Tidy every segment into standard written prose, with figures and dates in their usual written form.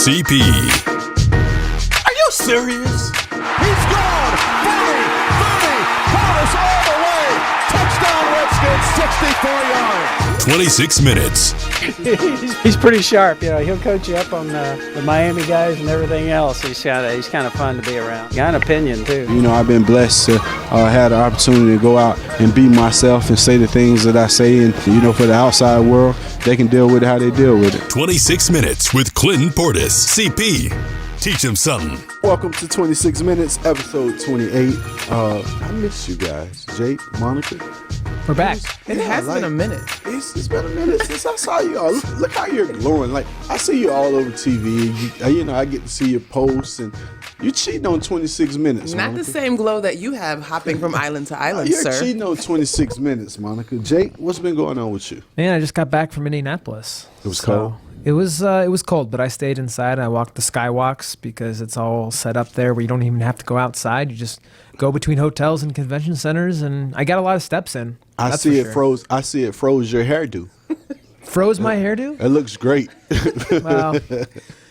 CP. Are you serious? He's gone! 40, 30, Portis all the way! Touchdown Redskins, 64 yards! 26 minutes. He's pretty sharp. You know, he'll coach you up on the Miami guys and everything else. He's kind of fun to be around. Got an opinion, too. You know, I've been blessed to have the opportunity to go out and be myself and say the things that I say. And, you know, for the outside world, they can deal with it how they deal with it. 26 minutes with Clinton Portis. CP. Teach him something. Welcome to 26 Minutes, episode 28. I miss you guys. Jake, Monica. We're back. It has been a minute. It's been a minute since I saw you all. Look how you're glowing. Like, I see you all over TV. You know, I get to see your posts, and you cheating on 26 Minutes, Not Monica. the same glow that you have hopping from island to island, You're sir. cheating on 26 Minutes, Monica. Jake, what's been going on with you? Man, I just got back from Indianapolis. It was cold? It was cold, but I stayed inside. I walked the skywalks because it's all set up there where you don't even have to go outside. You just go between hotels and convention centers, and I got a lot of steps in. I see it froze your hairdo. Froze my hairdo? It looks great. Well,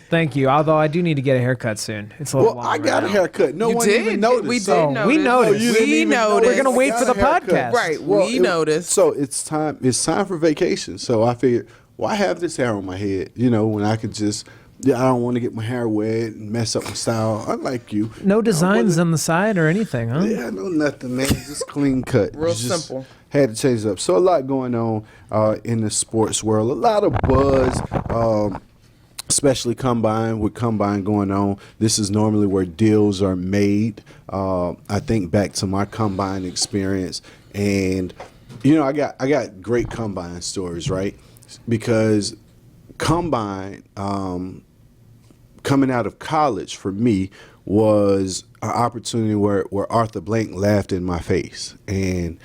thank you. Although I do need to get a haircut soon. It's a little Well, long I got a haircut. No You one did? even noticed. We did So- notice. we noticed. Oh, you didn't We even notice. noticed. We're gonna wait I for got the a haircut. podcast. Right, Well, we noticed. So it's time for vacation. So I figured, why have this hair on my head? You know, when I could just, I don't want to get my hair wet and mess up my style. Unlike you. No designs on the side or anything, huh? Yeah, no nothing, man. Just clean cut. Real Just simple. Had to change it up. So a lot going on in the sports world. A lot of buzz. Especially Combine, with Combine going on. This is normally where deals are made. I think back to my Combine experience, and you know, I got great Combine stories, right? Because Combine, coming out of college for me was an opportunity where Arthur Blank laughed in my face, and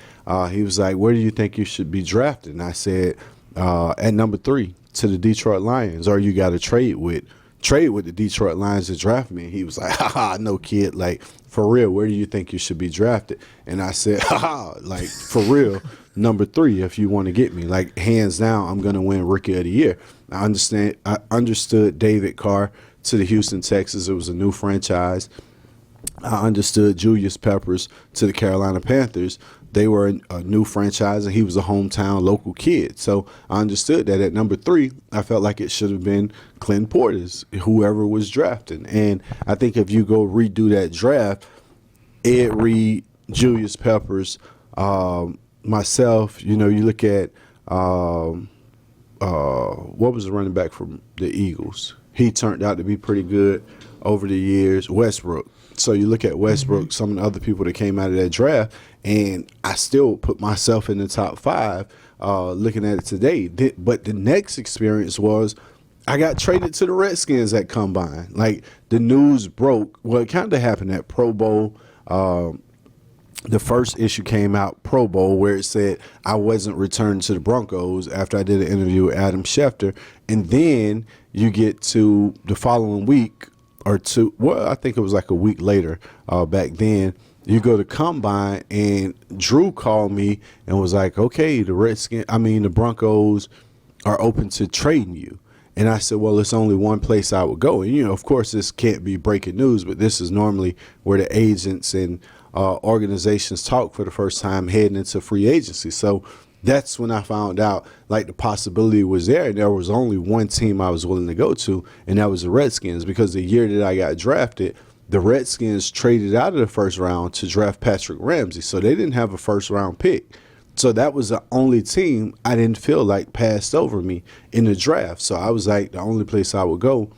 he was like, "Where do you think you should be drafted?" And I said, "At number 3 to the Detroit Lions, or you got to trade with the Detroit Lions to draft me." And he was like, "Ha, no, kid, like, for real, where do you think you should be drafted?" And I said, like, for real, number 3 if you want to get me. Like, hands down, I'm going to win Rookie of the Year. I understood David Carr to the Houston Texans. It was a new franchise. I understood Julius Peppers to the Carolina Panthers. They were a new franchise, and he was a hometown local kid. So I understood that at number 3, I felt like it should have been Clinton Portis, whoever was drafting. And I think if you go redo that draft, Ed Reed, Julius Peppers, myself, you know, you look at what was the running back from the Eagles? He turned out to be pretty good over the years, Westbrook. So you look at Westbrook, some of the other people that came out of that draft, and I still put myself in the top 5 looking at it today. But the next experience was I got traded to the Redskins at Combine. Like, the news broke. Well, it kind of happened at Pro Bowl. The first issue came out, Pro Bowl, where it said I wasn't returned to the Broncos after I did an interview with Adam Schefter. And then you get to the following week or two, well, I think it was like a week later back then, you go to Combine, and Drew called me and was like, okay, the Broncos are open to trading you. And I said, well, it's only one place I would go. And, you know, of course, this can't be breaking news, but this is normally where the agents and organizations talk for the first time heading into free agency. So that's when I found out, like, the possibility was there. And there was only one team I was willing to go to, and that was the Redskins, because the year that I got drafted, the Redskins traded out of the first round to draft Patrick Ramsey. So they didn't have a first-round pick. So that was the only team I didn't feel like passed over me in the draft. So I was like, the only place I would go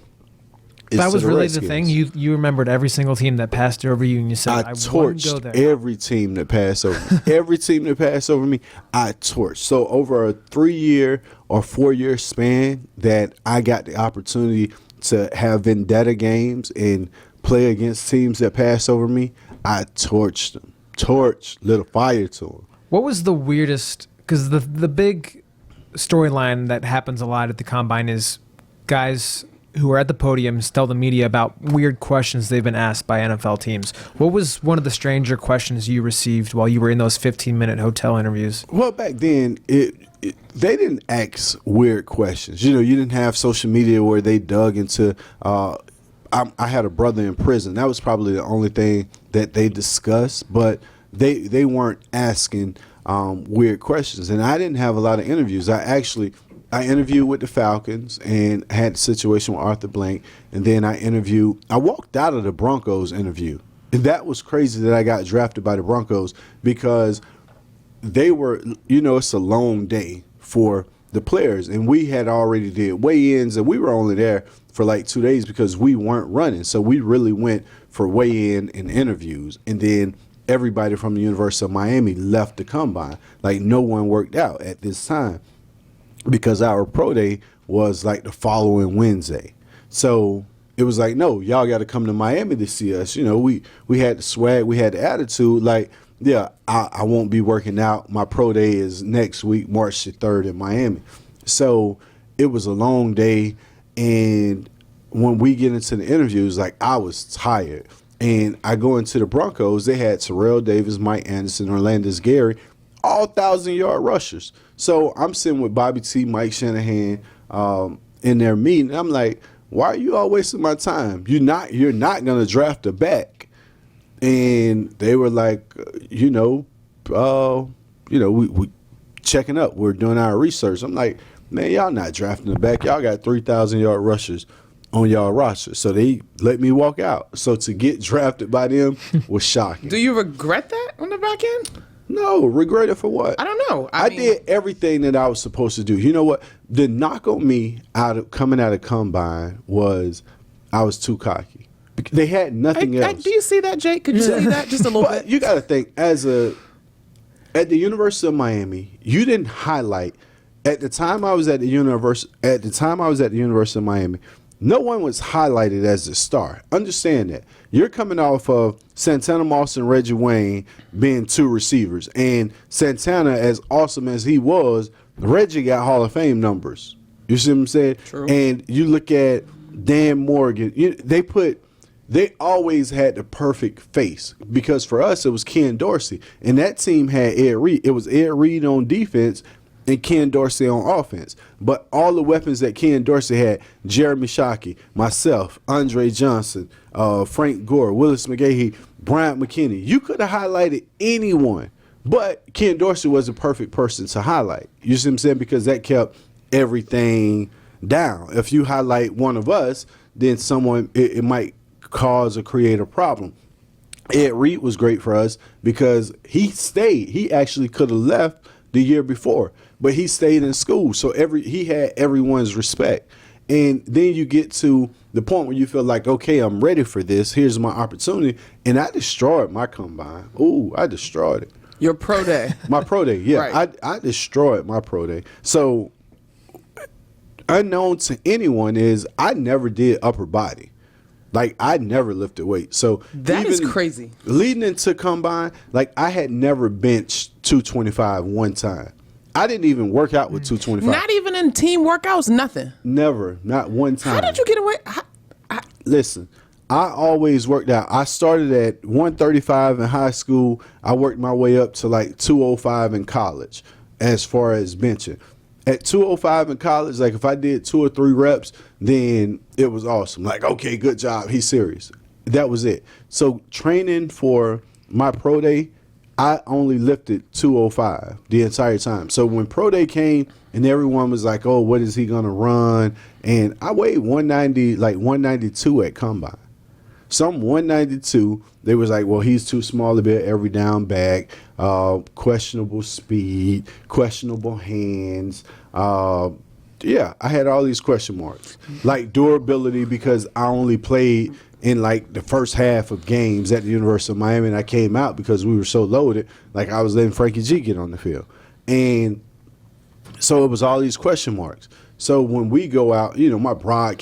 is That to was the really Redskins. the thing. You remembered every single team that passed over you, and you said, I "I wouldn't go torched there." every team that passed over me. Every team that passed over me, I torched. So over a 3-year or 4-year span that I got the opportunity to have vendetta games and play against teams that passed over me, I torched them. Lit a fire to them. What was the weirdest? Because the big storyline that happens a lot at the Combine is guys who are at the podiums tell the media about weird questions they've been asked by NFL teams. What was one of the stranger questions you received while you were in those 15-minute hotel interviews? Well, back then, they didn't ask weird questions. You didn't have social media where they dug into I had a brother in prison. That was probably the only thing that they discussed, but they weren't asking weird questions. And I didn't have a lot of interviews. I interviewed with the Falcons and had a situation with Arthur Blank, and then I walked out of the Broncos interview. And that was crazy that I got drafted by the Broncos because they were, it's a long day for the players, and we had already did weigh-ins, and we were only there for like 2 days because we weren't running. So we really went for weigh-in and interviews, and then everybody from the University of Miami left the combine. Like, no one worked out at this time because our pro day was like the following Wednesday. So it was like, no, y'all got to come to Miami to see us. We had the swag, we had the attitude. Like, yeah, I won't be working out. My pro day is next week, March the 3rd in Miami. So it was a long day. And when we get into the interviews, like, I was tired. And I go into the Broncos. They had Terrell Davis, Mike Anderson, Orlando Gary, all 1,000-yard rushers. So I'm sitting with Bobby T, Mike Shanahan in their meeting. I'm like, why are you all wasting my time? You're not going to draft a back. And they were like, we checking up. We're doing our research. I'm like, man, y'all not drafting the back. Y'all got 3,000-yard rushers on y'all roster. So they let me walk out. So to get drafted by them was shocking. Do you regret that on the back end? No, regret it for what? I don't know. I did everything that I was supposed to do. You know what? The knock on me coming out of combine was I was too cocky. They had nothing else. Do you see that, Jake? Could you see that just a little bit? You got to think, at the University of Miami, you didn't highlight. At the time I was at the University of Miami, no one was highlighted as a star. Understand that. You're coming off of Santana Moss and Reggie Wayne being two receivers. And Santana, as awesome as he was, Reggie got Hall of Fame numbers. You see what I'm saying? True. And you look at Dan Morgan. They always had the perfect face because for us it was Ken Dorsey, and that team had Ed Reed. It was Ed Reed on defense and Ken Dorsey on offense. But all the weapons that Ken Dorsey had, Jeremy Shockey, myself, Andre Johnson, Frank Gore, Willis McGahee, Bryant McKinney, you could have highlighted anyone, but Ken Dorsey was the perfect person to highlight. You see what I'm saying? Because that kept everything down. If you highlight one of us, then it might cause or create a problem. Ed Reed was great for us because he stayed. He actually could have left the year before, but he stayed in school. So he had everyone's respect. And then you get to the point where you feel like, okay, I'm ready for this. Here's my opportunity. And I destroyed my combine. Ooh, I destroyed it. Your pro day. My pro day, yeah. Right. I destroyed my pro day. So unknown to anyone is I never did upper body. Like, I never lifted weight. So that is crazy. Leading into combine, like, I had never benched 225 one time. I didn't even work out with 225. Not even in team workouts, nothing. Never, not one time. How did you get away? Listen, I always worked out. I started at 135 in high school. I worked my way up to like 205 in college as far as benching. At 205 in college, like if I did 2 or 3 reps, then it was awesome. Like, okay, good job. He's serious. That was it. So training for my pro day, I only lifted 205 the entire time. So when pro day came and everyone was like, oh, what is he going to run? And I weighed 190, like 192 at combine. Some 192, they was like, well, he's too small to be an every down back, questionable speed, questionable hands. Yeah, I had all these question marks. Like durability, because I only played in like the first half of games at the University of Miami, and I came out because we were so loaded, like I was letting Frankie G get on the field. And so it was all these question marks. So when we go out, you know, my broad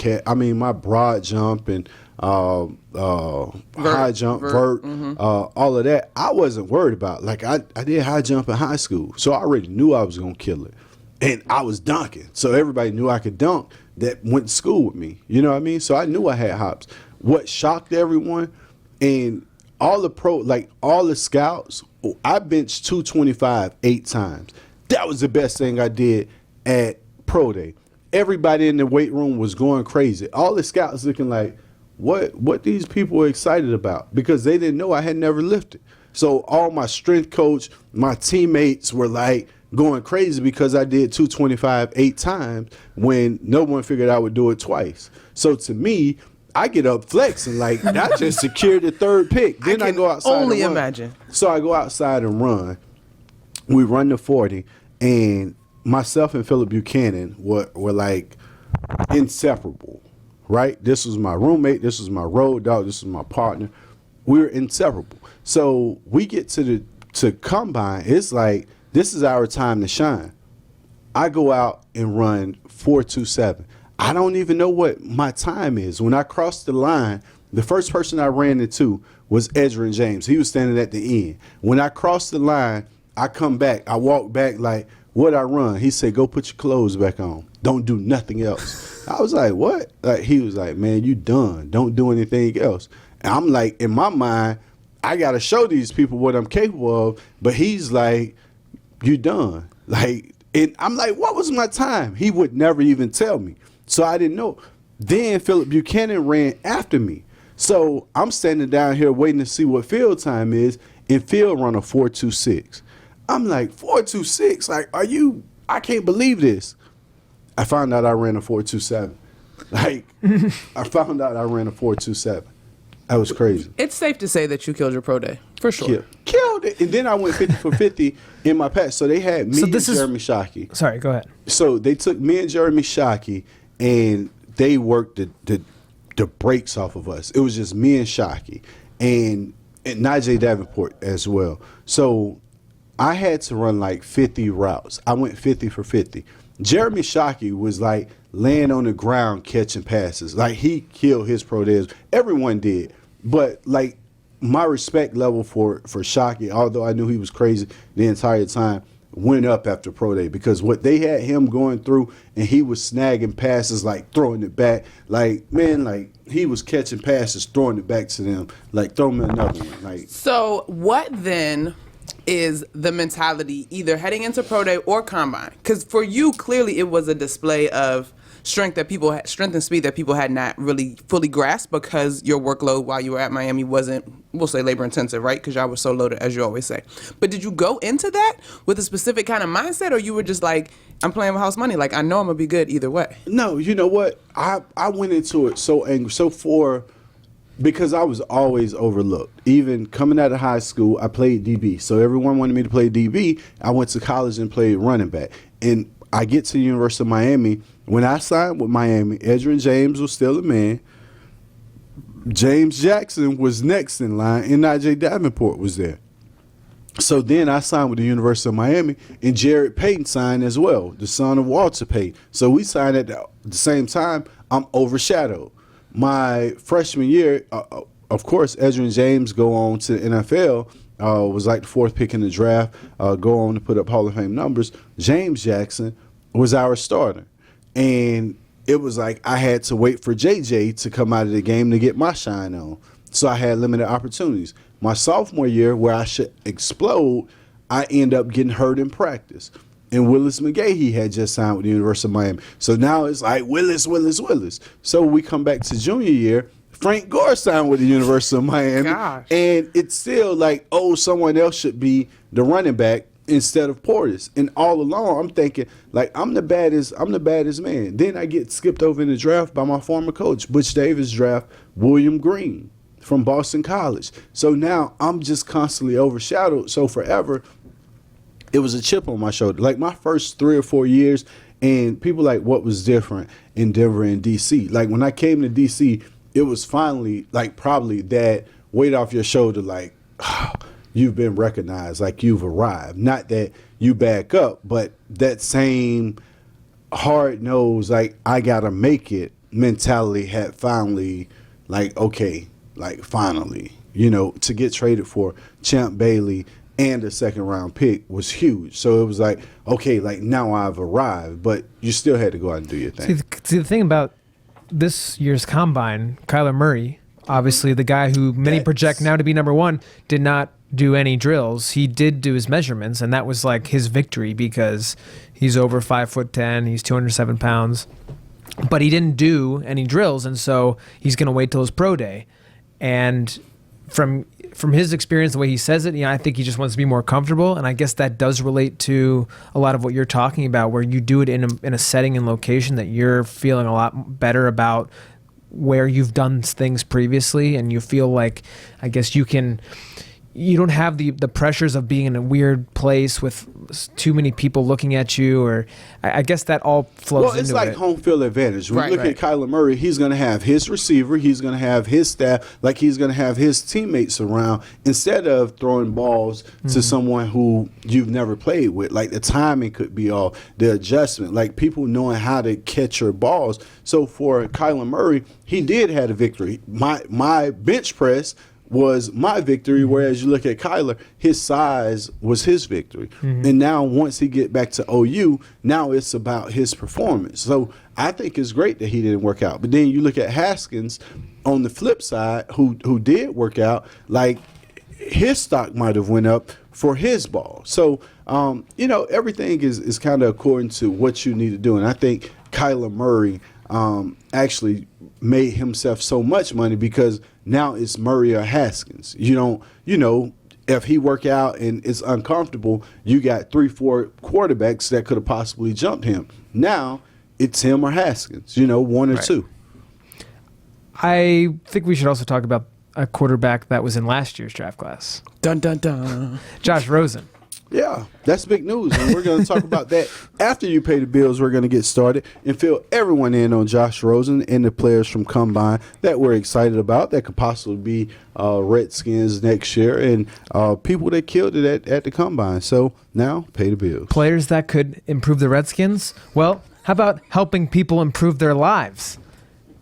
jump and high jump, vert, all of that, I wasn't worried about. Like I did high jump in high school, so I already knew I was gonna kill it. and I was dunking. So everybody knew I could dunk that went to school with me. You know what I mean? So I knew I had hops. What shocked everyone, and all the scouts, I benched 225 8 times. That was the best thing I did at Pro Day. Everybody in the weight room was going crazy. All the scouts looking like, what these people were excited about, because they didn't know I had never lifted. So all my strength coach, my teammates were like going crazy because I did 225 8 times when no one figured I would do it twice. So to me, I get up flexing like I just secured the 3rd pick. Then I go outside. Only and run. imagine. So I go outside and run. We run the 40, and myself and Philip Buchanan were like inseparable, right? This was my roommate. This was my road dog. This was my partner. We were inseparable. So we get to combine. It's like, this is our time to shine. I go out and run 4.27. I don't even know what my time is. When I crossed the line, the first person I ran into was Edgerrin James. He was standing at the end. When I crossed the line, I come back. I walk back like, what I run? He said, go put your clothes back on. Don't do nothing else. I was like, what? Like, he was like, man, you done. Don't do anything else. And I'm like, in my mind, I got to show these people what I'm capable of. But he's like, you done. Like, and I'm like, what was my time? He would never even tell me. So I didn't know. Then Philip Buchanan ran after me. So I'm standing down here waiting to see what field time is, and Phil run a 4.26. I'm like, 4.26? Like, I can't believe this. I found out I ran a 4.27. Like, I found out I ran a 4.27. That was crazy. It's safe to say that you killed your pro day, for sure. Killed it. And then I went 50 for 50 in my pass. So they had me and Jeremy Shockey. Sorry, go ahead. So they took me and Jeremy Shockey, and they worked the brakes off of us. It was just me and Shockey and Najee Davenport as well. So I had to run like 50 routes. I went 50 for 50. Jeremy Shockey was like laying on the ground catching passes. Like, he killed his pro days. Everyone did. But like, my respect level for Shockey, although I knew he was crazy the entire time, went up after pro day, because what they had him going through, and he was snagging passes, like throwing it back. Like, man, like, he was catching passes, throwing it back to them. Like, throw me another one. Like, So what then is the mentality either heading into pro day or combine? Because for you, clearly it was a display of strength and speed that people had not really fully grasped, because your workload while you were at Miami wasn't, we'll say, labor intensive, right? Because y'all were so loaded, as you always say. But did you go into that with a specific kind of mindset, or you were just like, I'm playing with house money, like, I know I'm gonna be good either way? no, you know what? I went into it so angry. Because I was always overlooked. Even coming out of high school, I played DB. So everyone wanted me to play DB. I went to college and played running back. And I get to the University of Miami. When I signed with Miami, Edgerrin James was still a man. James Jackson was next in line, and Najee Davenport was there. So then I signed with the University of Miami, and Jared Payton signed as well, the son of Walter Payton. So we signed at the same time. I'm overshadowed. My freshman year, of course, Edgerrin James go on to the NFL, was like the 4th pick in the draft, go on to put up Hall of Fame numbers. James Jackson was our starter. And it was like I had to wait for JJ to come out of the game to get my shine on. So I had limited opportunities. My sophomore year, where I should explode, I end up getting hurt in practice. And Willis McGahee had just signed with the University of Miami. So now it's like Willis. So we come back to junior year. Frank Gore signed with the University of Miami. Gosh. And it's still like, oh, someone else should be the running back instead of Portis. And all along, I'm thinking, like, I'm the baddest man. Then I get skipped over in the draft by my former coach. Butch Davis draft William Green from Boston College. So now I'm just constantly overshadowed. So forever, it was a chip on my shoulder. Like, my first 3 or 4 years, and people like, what was different in Denver and D.C.? Like, when I came to D.C., it was finally, like, probably that weight off your shoulder, like, oh, you've been recognized, like, you've arrived. Not that you back up, but that same hard-nosed, like, I got to make it mentality had finally, like, okay, like, finally, you know, to get traded for Champ Bailey and a second-round pick was huge. So it was like, okay, like now I've arrived, but you still had to go out and do your thing. See, the thing about this year's combine, Kyler Murray, obviously the guy who many project now to be number one, did not do any drills. He did do his measurements, and that was like his victory because he's over 5'10", he's 207 pounds, but he didn't do any drills, and so he's going to wait till his pro day. And from his experience, the way he says it, I think he just wants to be more comfortable, and I guess that does relate to a lot of what you're talking about, where you do it in a setting and location that you're feeling a lot better about, where you've done things previously, and you feel like, I guess you don't have the pressures of being in a weird place with too many people looking at you, or I guess that all flows into it. Well, it's like home field advantage. When you look at Kyler Murray, he's going to have his receiver, he's going to have his staff, like he's going to have his teammates around, instead of throwing balls to someone who you've never played with. Like the timing could be off, the adjustment, like people knowing how to catch your balls. So for Kyler Murray, he did have a victory. My bench press was my victory, whereas you look at Kyler, his size was his victory. And now once he get back to OU, now it's about his performance. So I think it's great that he didn't work out. But then you look at Haskins on the flip side, who did work out, like his stock might have went up for his ball. So, everything is kind of according to what you need to do. And I think Kyler Murray actually made himself so much money because now it's Murray or Haskins. If he work out and it's uncomfortable, you got 3-4 quarterbacks that could have possibly jumped him. Now it's him or Haskins, one or two. I think we should also talk about a quarterback that was in last year's draft class. Dun, dun, dun. Josh Rosen. Yeah, that's big news, and we're going to talk about that after you pay the bills. We're going to get started and fill everyone in on Josh Rosen and the players from Combine that we're excited about that could possibly be Redskins next year, and people that killed it at the Combine. So now, pay the bills. Players that could improve the Redskins? Well, how about helping people improve their lives?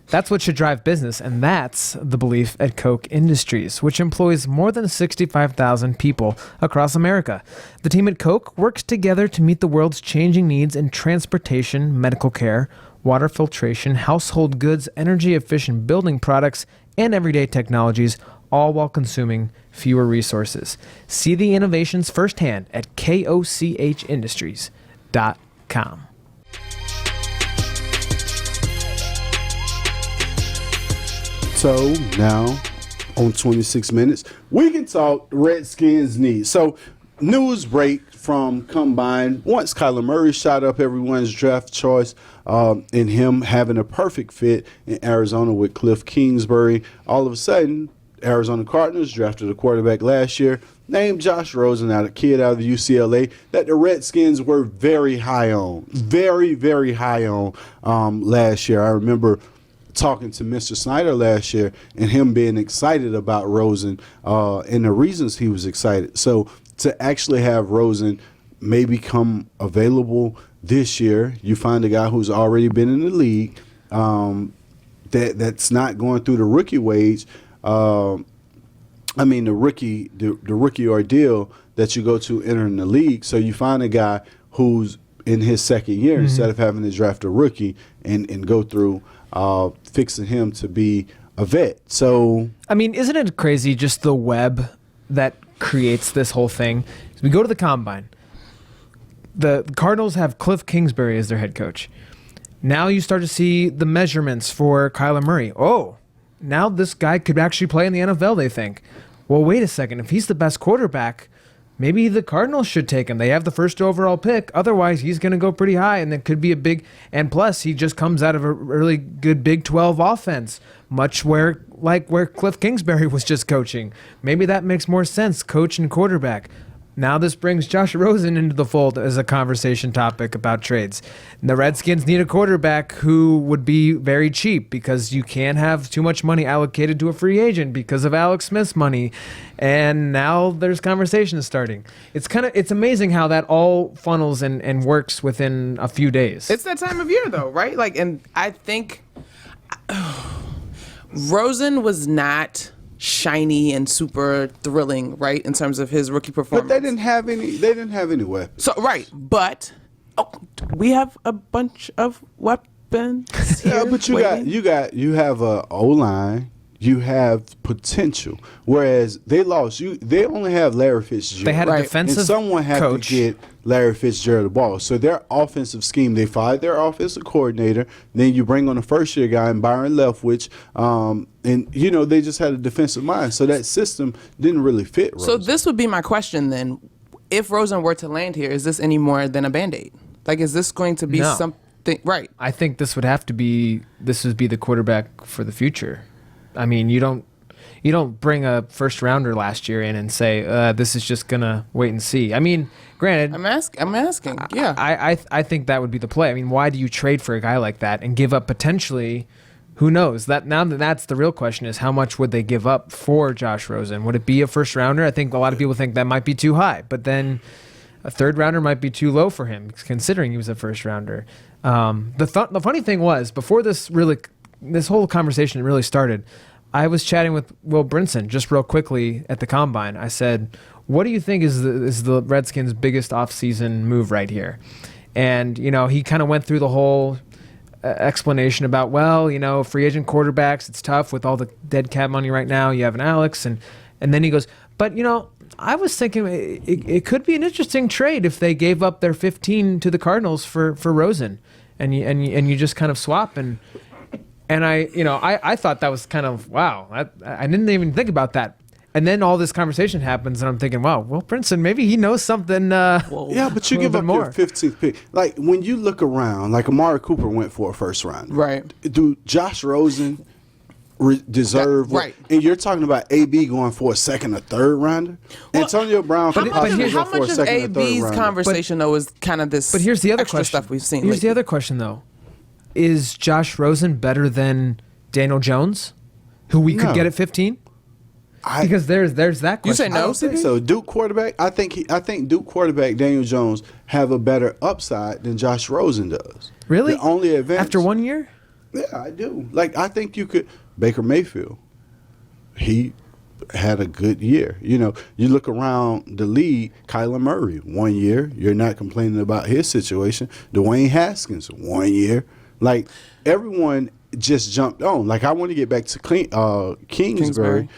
That's what should drive business, and that's the belief at Koch Industries, which employs more than 65,000 people across America. The team at Koch works together to meet the world's changing needs in transportation, medical care, water filtration, household goods, energy-efficient building products, and everyday technologies, all while consuming fewer resources. See the innovations firsthand at kochindustries.com. So now on 26 Minutes, we can talk Redskins needs. So news break from Combine. Once Kyler Murray shot up everyone's draft choice in him having a perfect fit in Arizona with Cliff Kingsbury, all of a sudden, Arizona Cardinals drafted a quarterback last year named Josh Rosen, a kid out of UCLA that the Redskins were very high on, very, very high on last year. I remember talking to Mr. Snyder last year and him being excited about Rosen and the reasons he was excited. So to actually have Rosen maybe come available this year, you find a guy who's already been in the league that's not going through the rookie wage. The rookie ordeal that you go to entering the league. So you find a guy who's in his second year instead of having to draft a rookie and go through fixing him to be a vet. So isn't it crazy just the web that creates this whole thing? We go to the Combine. The Cardinals have Cliff Kingsbury as their head coach. Now you start to see the measurements for Kyler Murray. Oh, now this guy could actually play in the NFL, they think. Well, wait a second. If he's the best quarterback, maybe the Cardinals should take him. They have the first overall pick. Otherwise, he's going to go pretty high, and it could be a big. And plus, he just comes out of a really good Big 12 offense, much where Cliff Kingsbury was just coaching. Maybe that makes more sense, coach and quarterback. Now this brings Josh Rosen into the fold as a conversation topic about trades. The Redskins need a quarterback who would be very cheap because you can't have too much money allocated to a free agent because of Alex Smith's money. And now there's conversations starting. It's amazing how that all funnels and works within a few days. It's that time of year though, right? And I think Rosen was not shiny and super thrilling, right, in terms of his rookie performance. But they didn't have any. They didn't have any weapons. So right, but we have a bunch of weapons. Yeah, here but you waiting. you have a O-line. You have potential. Whereas they lost. They only have Larry Fitzgerald. They had a Right. defensive and someone had coach. to get Larry Fitzgerald the ball. So their offensive scheme, they fired their offensive coordinator. Then you bring on a first-year guy, Byron Leftwich, and they just had a defensive mind. So that system didn't really fit Rosen. So this would be my question then: if Rosen were to land here, is this any more than a Band-Aid? Like, is this going to be No. something? Right. I think this would be the quarterback for the future. I mean, you don't bring a first rounder last year in and say this is just gonna wait and see. I mean, granted, I'm asking. Yeah. I think that would be the play. I mean, why do you trade for a guy like that and give up potentially? Who knows? That's the real question: is how much would they give up for Josh Rosen? Would it be a first rounder? I think a lot of people think that might be too high, but then a third rounder might be too low for him, considering he was a first rounder. The funny thing was, before this whole conversation really started, I was chatting with Will Brinson just real quickly at the Combine. I said, what do you think is the Redskins' biggest offseason move right here? And, he kind of went through the whole explanation about, free agent quarterbacks, it's tough with all the dead cap money right now. You have an Alex. And then he goes, but, I was thinking it could be an interesting trade if they gave up their 15 to the Cardinals for Rosen. And you just kind of swap and I thought that was kind of, wow, I didn't even think about that. And then all this conversation happens, and I'm thinking, wow, Will Brinson, maybe he knows something. Yeah, but you give up your 15th pick. Like, when you look around, like Amari Cooper went for a first round. Right. Do Josh Rosen deserve right. And you're talking about AB going for a second or third rounder? Antonio Brown could possibly go How for a much of second or third AB's rounder. conversation, though, is kind of this But here's the other extra question. stuff we've seen Here's lately? the other question, though. Is Josh Rosen better than Daniel Jones, who we could No. get at 15? Because there's that question. You say I no, don't think CP? so. Duke quarterback, I think Duke quarterback Daniel Jones have a better upside than Josh Rosen does. Really? The only advantage After 1 year? Yeah, I do. Like, I think you could. Baker Mayfield, he had a good year. You look around the league, Kyler Murray, 1 year. You're not complaining about his situation. Dwayne Haskins, 1 year. Like, everyone just jumped on. Like, I want to get back to Kingsbury.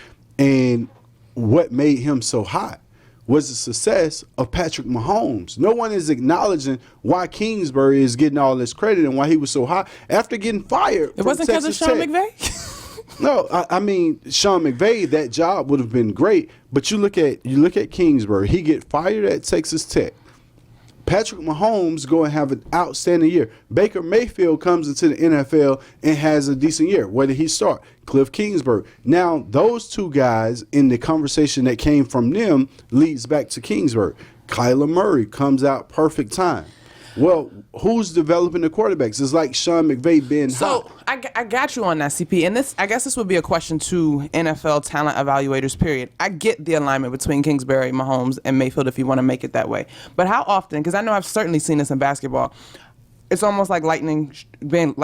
And what made him so hot was the success of Patrick Mahomes. No one is acknowledging why Kingsbury is getting all this credit and why he was so hot after getting fired. It wasn't because of Sean McVay? No, I mean, Sean McVay, that job would have been great. But you look at Kingsbury, he get fired at Texas Tech. Patrick Mahomes go and have an outstanding year. Baker Mayfield comes into the NFL and has a decent year. Where did he start? Cliff Kingsbury. Now, those two guys in the conversation that came from them leads back to Kingsbury. Kyler Murray comes out perfect time. Well, who's developing the quarterbacks? It's like Sean McVay being hot. So I got you on that, CP. And I guess this would be a question to NFL talent evaluators, period. I get the alignment between Kingsbury, Mahomes, and Mayfield if you want to make it that way. But how often, because I know I've certainly seen this in basketball, it's almost like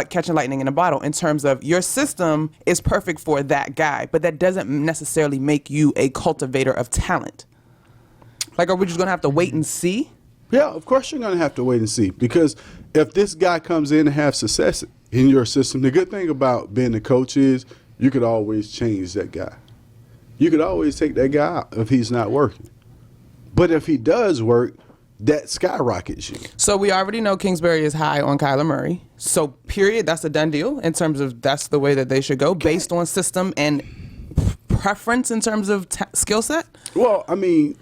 catching lightning in a bottle in terms of your system is perfect for that guy, but that doesn't necessarily make you a cultivator of talent. Like, are we just going to have to wait and see? Yeah, of course you're going to have to wait and see, because if this guy comes in and have success in your system, the good thing about being a coach is you could always change that guy. You could always take that guy out if he's not working. But if he does work, that skyrockets you. So we already know Kingsbury is high on Kyler Murray. So period, that's a done deal in terms of that's the way that they should go based on system and preference in terms of skill set? Well, I mean,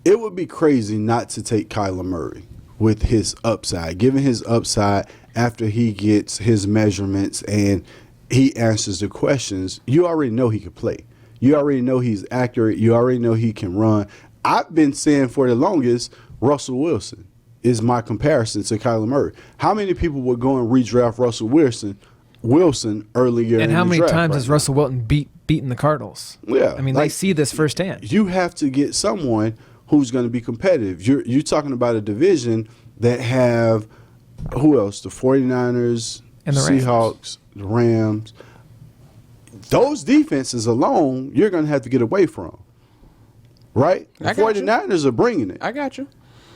it would be crazy not to take Kyler Murray with his upside. Given his upside after he gets his measurements and he answers the questions, you already know he can play. You already know he's accurate. You already know he can run. I've been saying for the longest, Russell Wilson is my comparison to Kyler Murray. How many people would go and redraft Russell Wilson earlier? And how many times has now? Russell Wilson beaten the Cardinals? Yeah, I mean, they see this firsthand. You have to get someone who's going to be competitive. You're talking about a division that have, who else? The 49ers, And the Rams. Seahawks, the Rams. those defenses alone, you're going to have to get away from. Right? The I got you. 49ers are bringing it. I got you.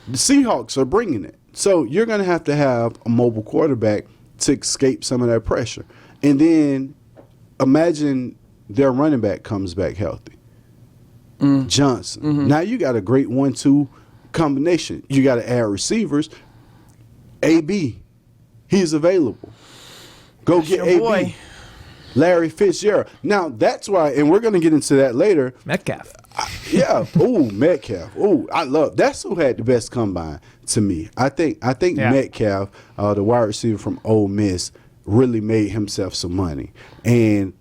The Seahawks are bringing it. So you're going to have a mobile quarterback to escape some of that pressure. And then imagine their running back comes back healthy. Johnson. Mm-hmm. Now you got a great 1-2 combination. You got to add receivers. AB, he's available. Go get your AB. boy. Larry Fitzgerald. Now that's why, and we're going to get into that later. Metcalf. Yeah. Ooh, Metcalf. Ooh, that's who had the best combine to me. I think Yeah. Metcalf, the wide receiver from Ole Miss, really made himself some money and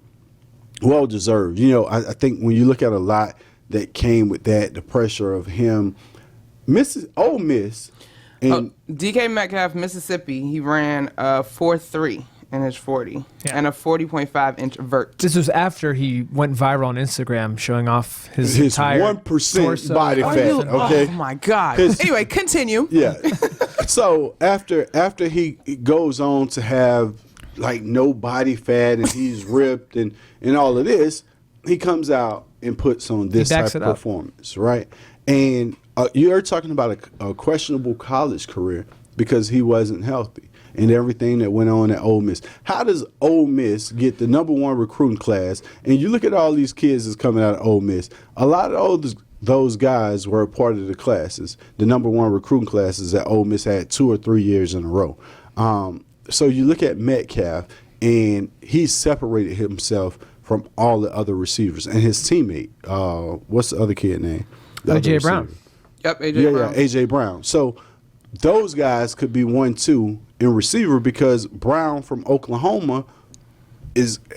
well deserved. You know, I think when you look at a lot that came with that, the pressure of him, Ole Miss, and DK Metcalf, Mississippi, he ran a 4.3 in his 40 and a 40.5-inch vert. This was after he went viral on Instagram showing off his entire 1% torso. body Oh, fat. you- Okay. Oh my God. 'Cause- Anyway, continue. Yeah. So after he goes on to have like no body fat and he's ripped and all of this, he comes out and puts on this backs type it of up. performance, right? And you're talking about a questionable college career because he wasn't healthy and everything that went on at Ole Miss. How does Ole Miss get the #1 recruiting class? And you look at all these kids that's coming out of Ole Miss. A lot of those guys were a part of the classes, the #1 recruiting classes that Ole Miss had 2 or 3 years in a row. So you look at Metcalf, and he separated himself from all the other receivers. And his teammate, what's the other kid name? The A.J. other Brown. receiver. Yep, AJ Brown. Yeah, A.J. Brown. So those guys could be 1-2 in receiver because Brown from Oklahoma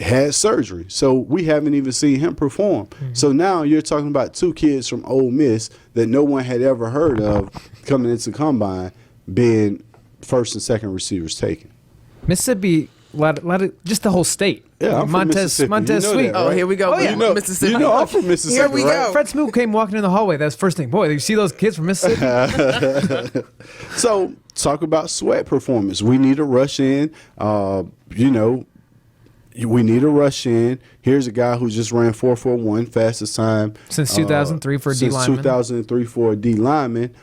had surgery. So we haven't even seen him perform. Mm-hmm. So now you're talking about 2 kids from Ole Miss that no one had ever heard of coming into Combine being first and second receivers taken. Mississippi, just the whole state. Yeah, I'm from Mississippi. Montez You know Sweet. that, Oh, right? here we go. Oh, yeah. Mississippi. You know I'm from Mississippi, Here we right? go. Fred Smoot came walking in the hallway. That's the first thing. Boy, you see those kids from Mississippi? So talk about sweat performance. We need to rush in. We need to rush in. Here's a guy who just ran 4.41, fastest time Since 2003 for a D since lineman. 2003 for a D lineman.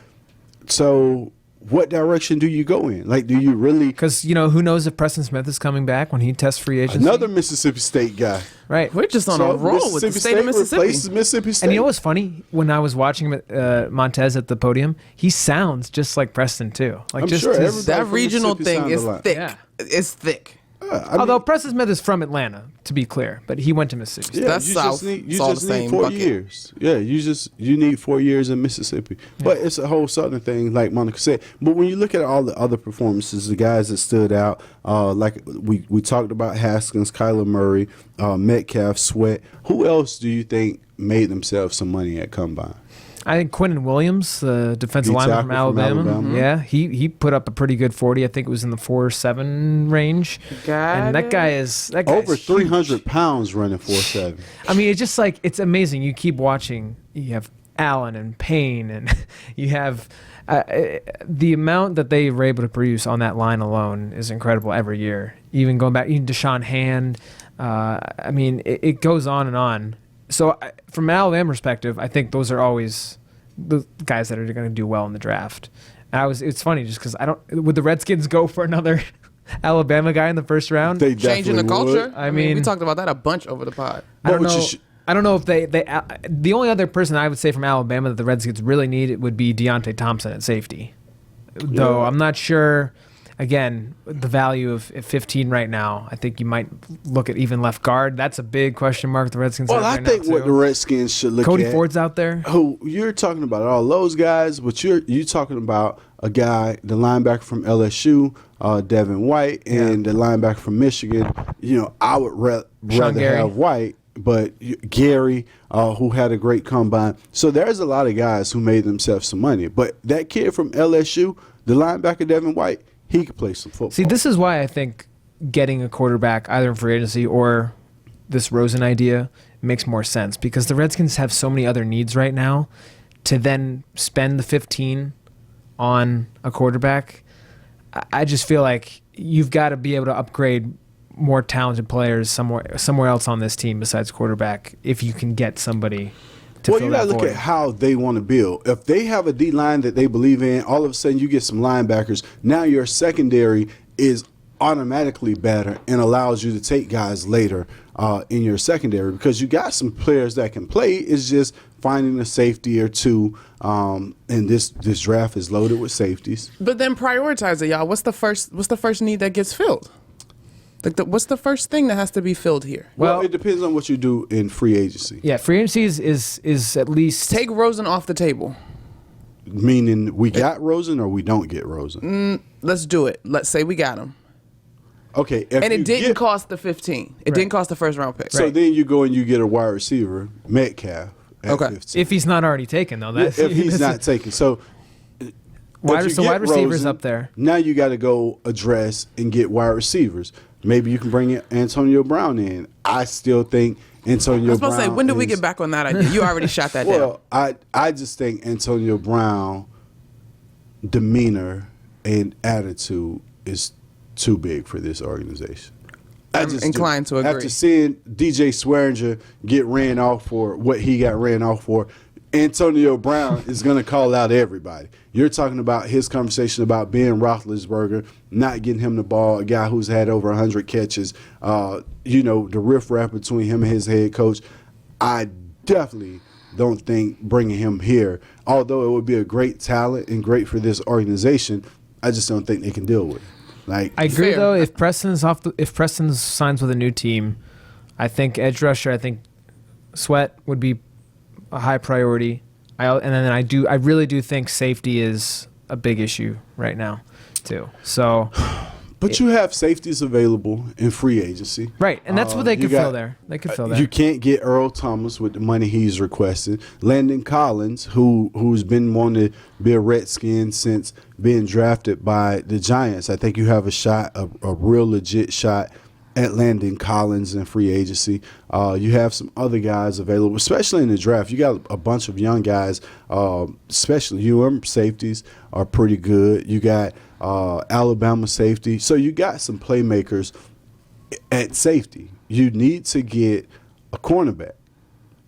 So what direction do you go in? Like, do you really Because, who knows if Preston Smith is coming back when he tests free agency. another Mississippi State guy? Right. We're just on a roll with the state of Mississippi. replaces Mississippi State. And you know what's funny? When I was watching him at Montez at the podium, he sounds just like Preston, too. Like I'm just sure his- everybody That from regional Mississippi thing sound is alike. thick. Yeah. It's thick. Although Preston Smith is from Atlanta, to be clear, but he went to Mississippi State. Yeah, That's you South. just need, It's all the same 4 bucket. years. Yeah, you need 4 years in Mississippi. But it's a whole Southern thing, like Monica said. But when you look at all the other performances, the guys that stood out, like we talked about Haskins, Kyler Murray, Metcalf, Sweat. Who else do you think made themselves some money at Combine? I think Quinnen Williams, the defensive D lineman tackle from Alabama, from Alabama. yeah, he put up a pretty good 40. I think it was in the 4.7 range. And that guy is Over huge. 300 pounds running 4.7. I mean, it's just like it's amazing. You keep watching. You have Allen and Payne, and you have the amount that they were able to produce on that line alone is incredible every year. Even going back, even Deshaun Hand. I mean, it goes on and on. So from an Alabama perspective, I think those are always the guys that are going to do well in the draft. It's funny just because would the Redskins go for another Alabama guy in the first round? They Changing the definitely would. culture. I mean, we talked about that a bunch over the pod. I don't But know. you sh- I don't know if they the only other person I would say from Alabama that the Redskins really need would be Deontay Thompson at safety. Though Yeah. I'm not sure. Again, the value of 15 right now. I think you might look at even left guard. That's a big question mark. The Redskins. Well, have I right think now what too. the Redskins should look Cody at. Ford's out there. Who you're talking about all those guys, but you're talking about a guy, the linebacker from LSU, Devin White, and the linebacker from Michigan. I would rather Gary. have White, but Gary, who had a great combine. So there's a lot of guys who made themselves some money. But that kid from LSU, the linebacker Devin White, he could play some football. See, this is why I think getting a quarterback either in free agency or this Rosen idea makes more sense because the Redskins have so many other needs right now to then spend the 15 on a quarterback. I just feel like you've got to be able to upgrade more talented players somewhere else on this team besides quarterback if you can get somebody to Well, fill you that got to look void. at how they want to build. If they have a D-line that they believe in, all of a sudden you get some linebackers. Now your secondary is automatically better and allows you to take guys later in your secondary because you got some players that can play. It's just finding a safety or two, and this draft is loaded with safeties. But then prioritize it, y'all. What's the first need that gets filled? Like, what's the first thing that has to be filled here? Well, it depends on what you do in free agency. Yeah, free agency is at least Take Rosen off the table. Meaning we got Rosen or we don't get Rosen. Let's do it. Let's say we got him. Okay. If And you it didn't get- cost the 15. It didn't cost the first round pick. So then you go and you get a wide receiver, Metcalf, at Okay. 15. if he's not already taken though. That's If he's not taken. So wide, if you so get wide receivers Rosen, up there. Now you got to go address and get wide receivers. Maybe you can bring Antonio Brown in. I still think Antonio I was supposed Brown to say, when do we is- get back on that idea? You already shot that down. Well, I just think Antonio Brown demeanor and attitude is too big for this organization. I'm inclined to agree. After seeing DJ Swearinger get ran off for what he got ran off for, Antonio Brown is going to call out everybody. You're talking about his conversation about Ben Roethlisberger, not getting him the ball, a guy who's had over 100 catches, the riffraff between him and his head coach. I definitely don't think bringing him here, although it would be a great talent and great for this organization, I just don't think they can deal with it. Like, I agree Fair. though. If Preston signs with a new team, I think edge rusher. I think Sweat would be a high priority. I really do think safety is a big issue right now, too. So, but you have safeties available in free agency. right, and that's what they You could got- fill there. They could fill there. You can't get Earl Thomas with the money he's requested. Landon Collins, who's been wanting to be a Redskin since being drafted by the Giants. I think you have a shot, a real legit shot at Landon Collins in free agency. You have some other guys available, especially in the draft. You got a bunch of young guys, especially safeties are pretty good. You got Alabama safety. So you got some playmakers at safety. You need to get a cornerback.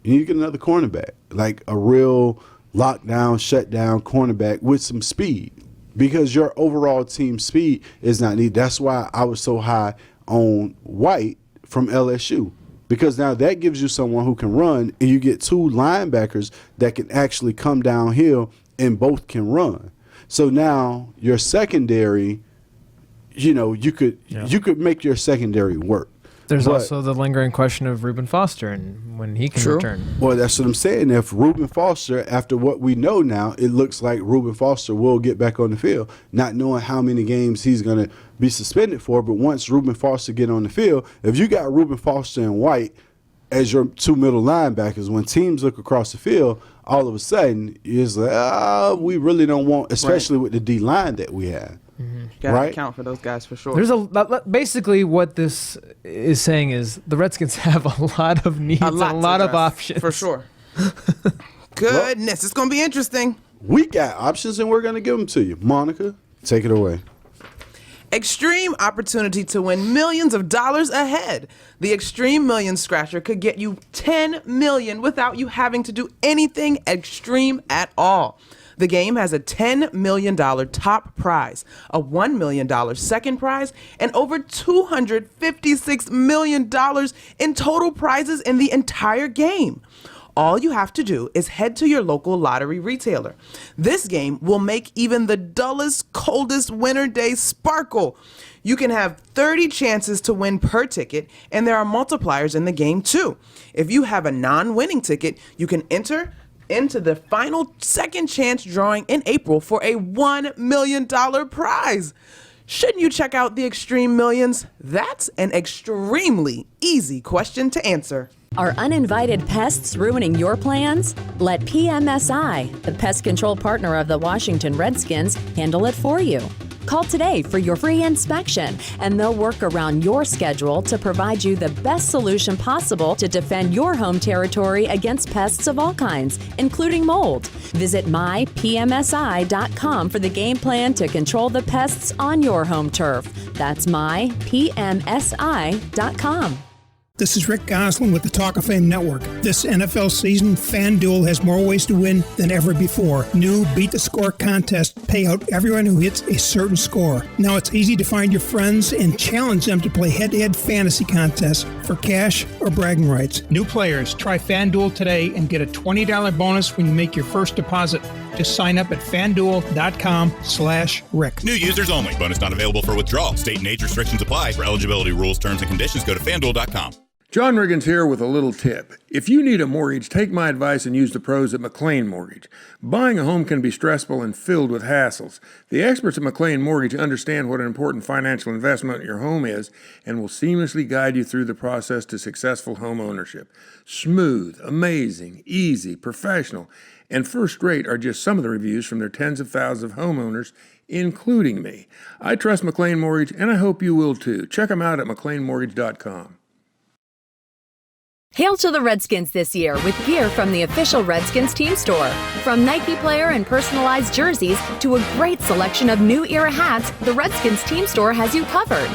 You need to get another cornerback, like a real lockdown, shutdown cornerback with some speed, because your overall team speed is not needed. That's why I was so high on White from LSU, because now that gives you someone who can run, and you get two linebackers that can actually come downhill and both can run. So now your secondary, you could make your secondary work. There's But- also the lingering question of Reuben Foster and when he can True. return. Well, that's what I'm saying. If Reuben Foster, after what we know now, it looks like Reuben Foster will get back on the field, not knowing how many games he's going to be suspended for. But once Reuben Foster get on the field, if you got Reuben Foster and White as your two middle linebackers, when teams look across the field, all of a sudden it's like, we really don't want, especially with the D line that we have. Gotta right? account for those guys for sure. There's basically what this is saying is the Redskins have a lot of needs, a to lot of address, options for sure. Goodness, it's gonna be interesting. We got options, and we're going to give them to you. Monica, take it away. Extreme opportunity to win millions of dollars ahead. The Extreme Millions Scratcher could get you $10 million without you having to do anything extreme at all. The game has a $10 million top prize, a $1 million second prize, and over $256 million in total prizes in the entire game. All you have to do is head to your local lottery retailer. This game will make even the dullest, coldest winter day sparkle. You can have 30 chances to win per ticket, and there are multipliers in the game too. If you have a non-winning ticket, you can enter into the final second chance drawing in April for a $1 million prize. Shouldn't you check out the Extreme Millions? That's an extremely easy question to answer. Are uninvited pests ruining your plans? Let PMSI, the pest control partner of the Washington Redskins, handle it for you. Call today for your free inspection, and they'll work around your schedule to provide you the best solution possible to defend your home territory against pests of all kinds, including mold. Visit mypmsi.com for the game plan to control the pests on your home turf. That's mypmsi.com. This is Rick Goslin with the Talk of Fame Network. This NFL season, FanDuel has more ways to win than ever before. New Beat the Score contests pay out everyone who hits a certain score. Now it's easy to find your friends and challenge them to play head-to-head fantasy contests for cash or bragging rights. New players, try FanDuel today and get a $20 bonus when you make your first deposit. Just sign up at FanDuel.com/Rick. New users only. Bonus not available for withdrawal. State and age restrictions apply. For eligibility rules, terms, and conditions, go to FanDuel.com. John Riggins here with a little tip. If you need a mortgage, take my advice and use the pros at McLean Mortgage. Buying a home can be stressful and filled with hassles. The experts at McLean Mortgage understand what an important financial investment your home is and will seamlessly guide you through the process to successful home ownership. Smooth, amazing, easy, professional, and first rate are just some of the reviews from their tens of thousands of homeowners, including me. I trust McLean Mortgage, and I hope you will too. Check them out at McLeanMortgage.com. Hail to the Redskins this year with gear from the official Redskins team store. From Nike player and personalized jerseys to a great selection of new era hats, the Redskins team store has you covered.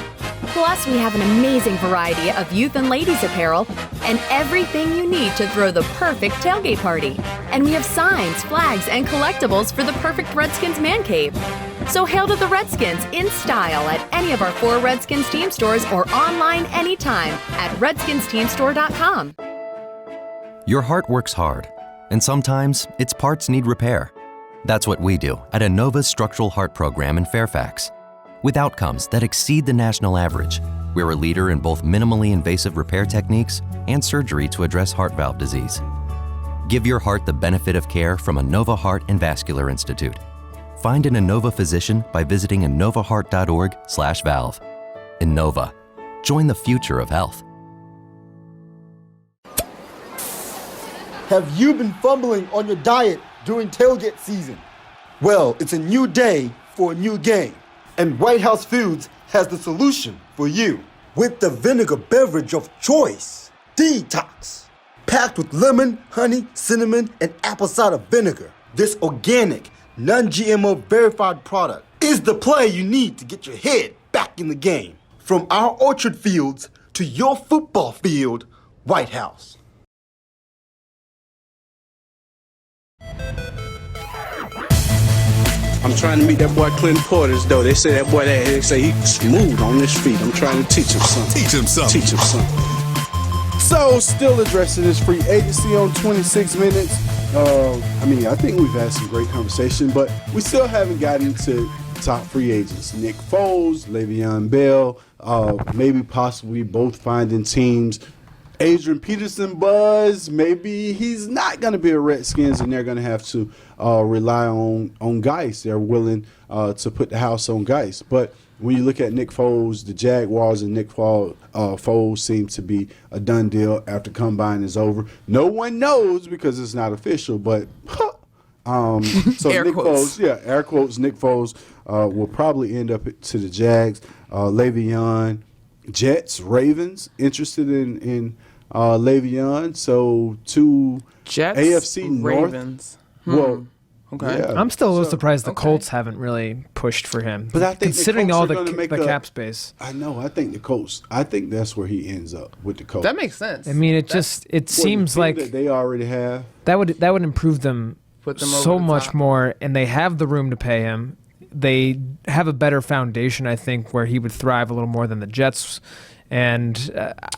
Plus, we have an amazing variety of youth and ladies apparel and everything you need to throw the perfect tailgate party. And we have signs, flags, and collectibles for the perfect Redskins man cave. So hail to the Redskins in style at any of our 4 Redskins team stores or online anytime at RedskinsTeamStore.com. Your heart works hard, and sometimes its parts need repair. That's what we do at Innova's Structural Heart Program in Fairfax. With outcomes that exceed the national average, we're a leader in both minimally invasive repair techniques and surgery to address heart valve disease. Give your heart the benefit of care from Innova Heart and Vascular Institute. Find an Innova physician by visiting innovaheart.org/valve. Innova. Join the future of health. Have you been fumbling on your diet during tailgate season? Well, it's a new day for a new game, and White House Foods has the solution for you. With the vinegar beverage of choice, Detox. Packed with lemon, honey, cinnamon, and apple cider vinegar, this organic, non-GMO verified product is the play you need to get your head back in the game. From our orchard fields to your football field, White House. I'm trying to meet that boy Clinton Portis, though. They say that boy, they say he's smooth on his feet. I'm trying to teach him something. Teach him something. Teach him something. So, still addressing this free agency on 26 minutes. I think we've had some great conversation, but we still haven't gotten to top free agents. Nick Foles, Le'Veon Bell, maybe possibly both finding teams. Adrian Peterson buzz, maybe he's not going to be a Redskins and they're going to have to rely on Geis. They're willing to put the house on Geis. But when you look at Nick Foles, the Jaguars and Nick Foles seem to be a done deal after Combine is over. No one knows because it's not official, but so air Nick quotes. Foles, air quotes, Nick Foles will probably end up to the Jags. Le'Veon, Jets, Ravens, interested in Le'Veon. So two Jets, AFC Ravens. North. Well, Okay. yeah. I'm still a little surprised the okay. Colts haven't really pushed for him. But I think considering the all Colts are the gonna make cap space. I know. I think the Colts. I think that's where he ends up with the Colts. That makes sense. I mean, it seems like that they already have. that would improve them Put them so over the much top. more, and they have the room to pay him. They have a better foundation, I think, where he would thrive a little more than the Jets. And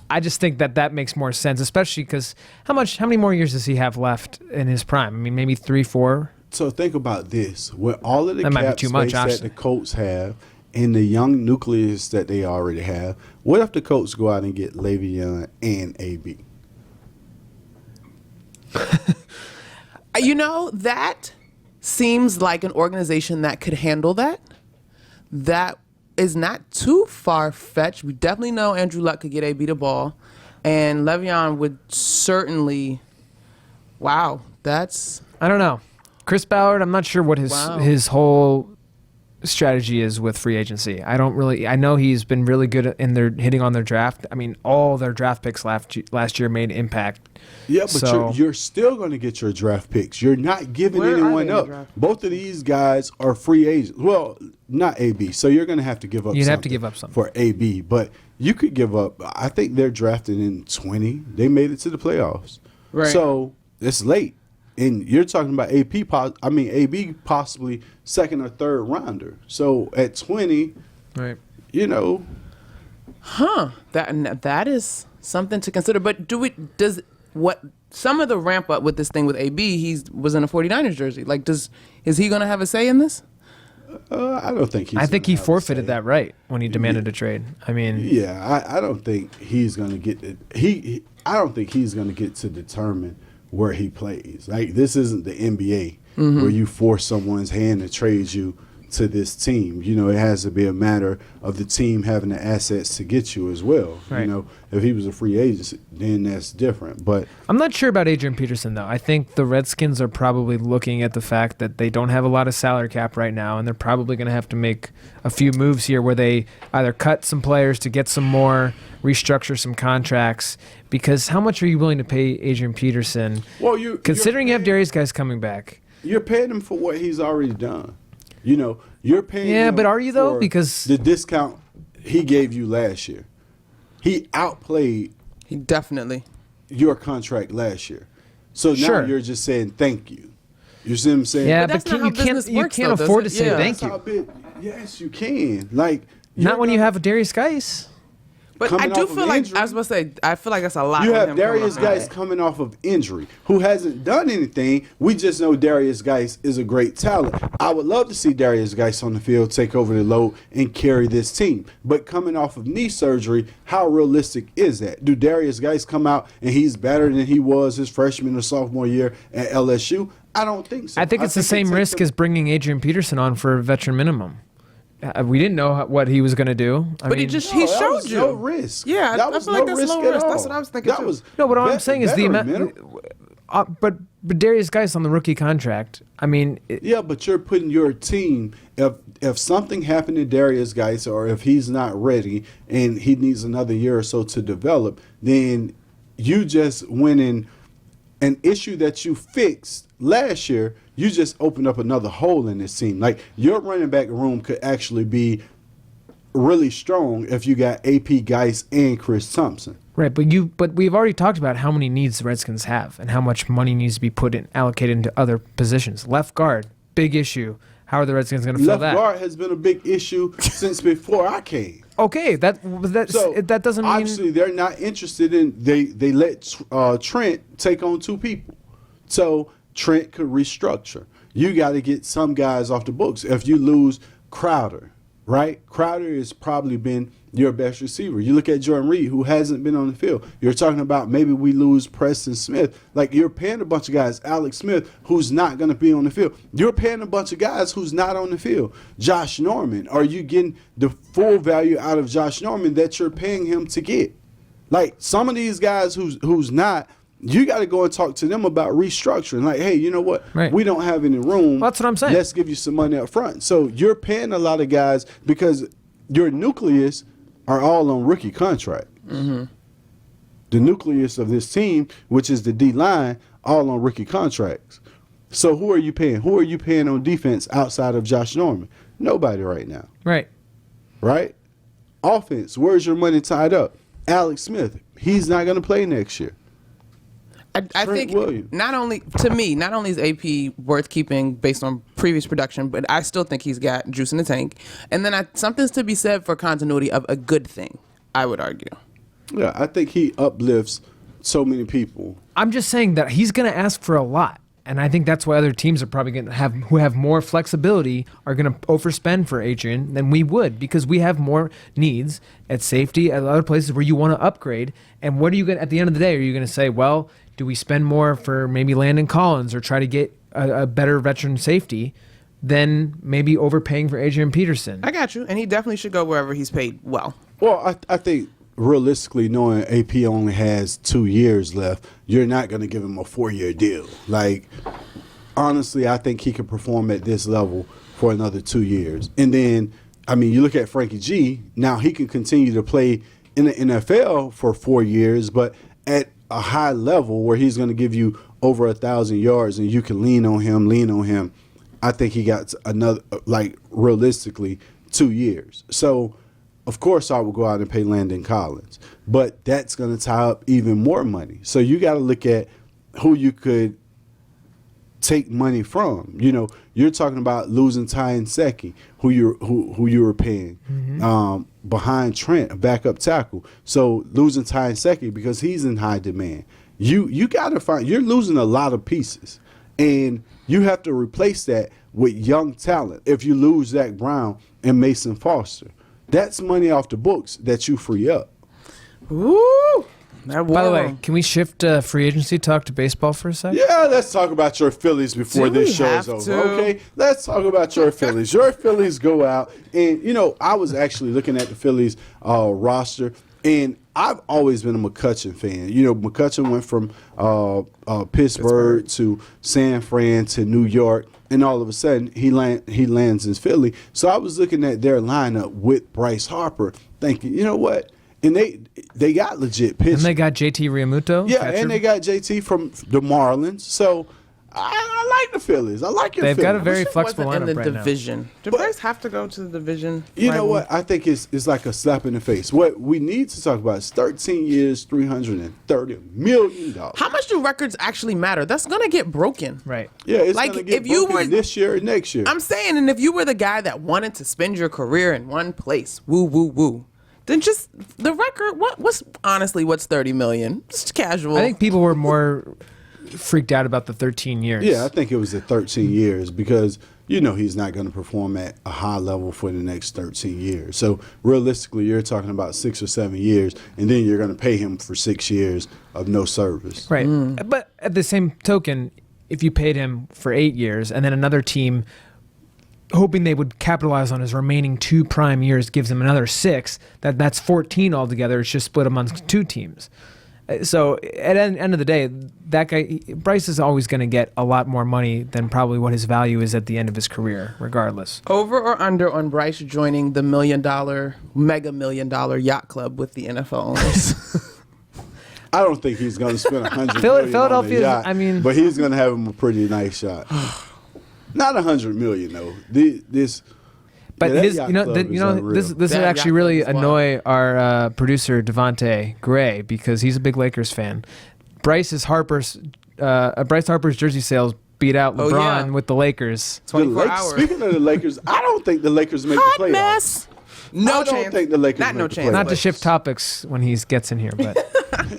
I just think that makes more sense, especially because how many more years does he have left in his prime? I mean, maybe 3, 4. So think about this: with all of the That might be cap too much, space that honestly. the Colts have, and the young nucleus that they already have, what if the Colts go out and get Le'Veon and AB? That seems like an organization that could handle that. That is not too far-fetched. We definitely know Andrew Luck could get AB the ball, and Le'Veon would certainly. Wow, that's. I don't know. Chris Ballard, I'm not sure what his whole strategy is with free agency. I know he's been really good in their hitting on their draft. I mean, all their draft picks last year made impact. Yeah, but you're still going to get your draft picks. You're not giving anyone up. Both of these guys are free agents. Well, not AB. So you're going to have to give up. You'd have to give up something for AB, but you could give up. I think they're drafted in 20. They made it to the playoffs. Right. So it's late. And you're talking about AB possibly second or third rounder. So at 20, right? That is something to consider. But some of the ramp up with this thing with AB? He was in a 49ers jersey. Like, is he going to have a say in this? I don't think he's. I think he forfeited that right when he demanded a trade. I mean, yeah, I don't think he's going to get it. I don't think he's going to get to determine where he plays. Like, this isn't the NBA where you force someone's hand to trade you to this team. It has to be a matter of the team having the assets to get you as well. Right. If he was a free agent, then that's different. But I'm not sure about Adrian Peterson, though. I think the Redskins are probably looking at the fact that they don't have a lot of salary cap right now, and they're probably going to have to make a few moves here where they either cut some players to get some more, restructure some contracts. Because how much are you willing to pay Adrian Peterson? Well, considering you have Darius Guys coming back. You're paying him for what he's already done. You're paying him. Yeah, but are you though? Because the discount he gave you last year, he outplayed. He definitely your contract last year. So now you're just saying thank you. You see what I'm saying? Yeah, but you can't afford to say thank you. Yes, you can. Like, not when you have Darius Guys. But I do feel like injury, I was about to say, I feel like that's a lot. You have Darius Guice coming off of injury, who hasn't done anything. We just know Darius Guice is a great talent. I would love to see Darius Guice on the field, take over the load, and carry this team. But coming off of knee surgery, how realistic is that? Do Darius Guice come out and he's better than he was his freshman or sophomore year at LSU? I don't think so. I think it's the same risk as bringing Adrian Peterson on for a veteran minimum. We didn't know what he was going to do. He showed you. No risk. Yeah, that was no risk at all. That's what I was thinking too. What I'm saying is the amount. But Darius Guice on the rookie contract. I mean, but you're putting your team. If something happened to Darius Guice, or if he's not ready and he needs another year or so to develop, then you just went in an issue that you fixed last year. You just opened up another hole in this team. Like, your running back room could actually be really strong if you got AP Guice and Chris Thompson. Right, but we've already talked about how many needs the Redskins have and how much money needs to be allocated into other positions. Left guard, big issue. How are the Redskins going to fill that? Left guard has been a big issue since before I came. Okay, that doesn't mean obviously they're not interested in. They let Trent take on two people, so Trent could restructure. You got to get some guys off the books. If you lose Crowder, right? Crowder has probably been your best receiver. You look at Jordan Reed, who hasn't been on the field. You're talking about maybe we lose Preston Smith. Like, you're paying a bunch of guys. Alex Smith, who's not going to be on the field. You're paying a bunch of guys who's not on the field. Josh Norman, are you getting the full value out of Josh Norman that you're paying him to get? Like, some of these guys who's not, you got to go and talk to them about restructuring. Like, hey, you know what? Right. We don't have any room. That's what I'm saying. Let's give you some money up front. So you're paying a lot of guys because your nucleus are all on rookie contract. Mm-hmm. The nucleus of this team, which is the D-line, all on rookie contracts. So who are you paying? Who are you paying on defense outside of Josh Norman? Nobody right now. Right. Right? Offense, where's your money tied up? Alex Smith, he's not going to play next year. I think not only is AP worth keeping based on previous production, but I still think he's got juice in the tank. And then something's to be said for continuity of a good thing, I would argue. Yeah, I think he uplifts so many people. I'm just saying that he's going to ask for a lot. And I think that's why other teams are probably going to who have more flexibility are going to overspend for Adrian than we would, because we have more needs at safety, at other places where you want to upgrade. And what are you going at the end of the day? Are you going to say, well, do we spend more for maybe Landon Collins or try to get a better veteran safety than maybe overpaying for Adrian Peterson? I got you. And he definitely should go wherever he's paid well. Well, I think realistically, knowing AP only has 2 years left, you're not going to give him a 4-year deal. Like, honestly, I think he can perform at this level for another 2 years. And then, I mean, you look at Frankie G, now he can continue to play in the NFL for 4 years, but at a high level where he's going to give you over 1,000 yards and you can lean on him. I think he got another, like, realistically, 2 years. So, of course, I would go out and pay Landon Collins, but that's going to tie up even more money. So you got to look at who you could take money from. You know, you're talking about losing Ty Nsekhe, who you were paying behind Trent, a backup tackle. So losing Ty Nsekhe because he's in high demand. You got to find. You're losing a lot of pieces, and you have to replace that with young talent. If you lose Zach Brown and Mason Foster, that's money off the books that you free up. Ooh. By the way, can we shift free agency talk to baseball for a second? Yeah, let's talk about your Phillies before this show is over. Okay, let's talk about your Phillies. Your Phillies go out, and you know I was actually looking at the Phillies roster, and I've always been a McCutchen fan. You know, McCutchen went from Pittsburgh to San Fran to New York, and all of a sudden he lands in Philly. So I was looking at their lineup with Bryce Harper, thinking, you know what? And they got legit pitching. And they got JT Realmuto. Yeah, and they got JT from the Marlins. So I like the Phillies. I like your Phillies. They've got a very flexible lineup in the right division. now. Do Bryce have to go to the division? You know what? I think it's like a slap in the face. What we need to talk about is 13 years, $330 million. How much do records actually matter? That's going to get broken. Right. Yeah, it's like going to get if you broken were this year and next year. I'm saying, and if you were the guy that wanted to spend your career in one place, woo, then just the record. What's 30 million? Just casual. I think people were more freaked out about the 13 years. Yeah, I think it was the 13 years because you know he's not going to perform at a high level for the next 13 years. So realistically, you're talking about 6 or 7 years, and then you're going to pay him for 6 years of no service. Right. But at the same token, if you paid him for 8 years and then another team hoping they would capitalize on his remaining 2 prime years gives him another 6, that's 14 altogether. It's just split amongst 2 teams. So at the end of the day, that guy, Bryce, is always going to get a lot more money than probably what his value is at the end of his career, regardless. Over or under on Bryce joining the mega million dollar yacht club with the NFL owners? I don't think he's going to spend $100 million Philadelphia, on a yacht, I mean, but he's going to have him a pretty nice yacht. Not $100 million though. This would actually really annoy our producer Devontae Gray because he's a big Lakers fan. Bryce Harper's jersey sales beat out LeBron with the Lakers. 24 hours. Speaking of the Lakers, I don't think the Lakers make the playoffs. Mess. No chance. I don't think the Lakers make the playoffs. Not to shift topics when he gets in here, but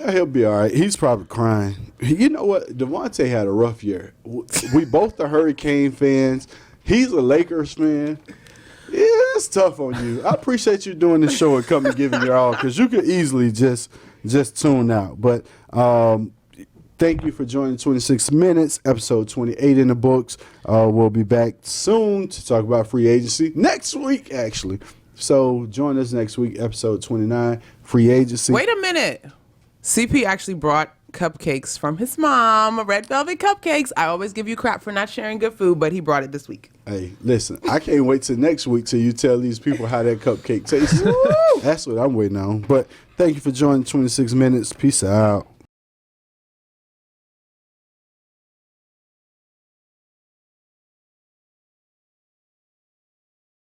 he'll be all right. He's probably crying. You know what? Devontae had a rough year. We both are Hurricane fans. He's a Lakers fan. Yeah, it's tough on you. I appreciate you doing this show and coming and giving your all because you could easily just tune out. But thank you for joining 26 Minutes, episode 28 in the books. We'll be back soon to talk about free agency next week, actually. So join us next week, episode 29, free agency. Wait a minute. CP actually brought cupcakes from his mom, red velvet cupcakes. I always give you crap for not sharing good food, but he brought it this week. Hey, listen, I can't wait till next week till you tell these people how that cupcake tastes. That's what I'm waiting on. But thank you for joining 26 Minutes. Peace out.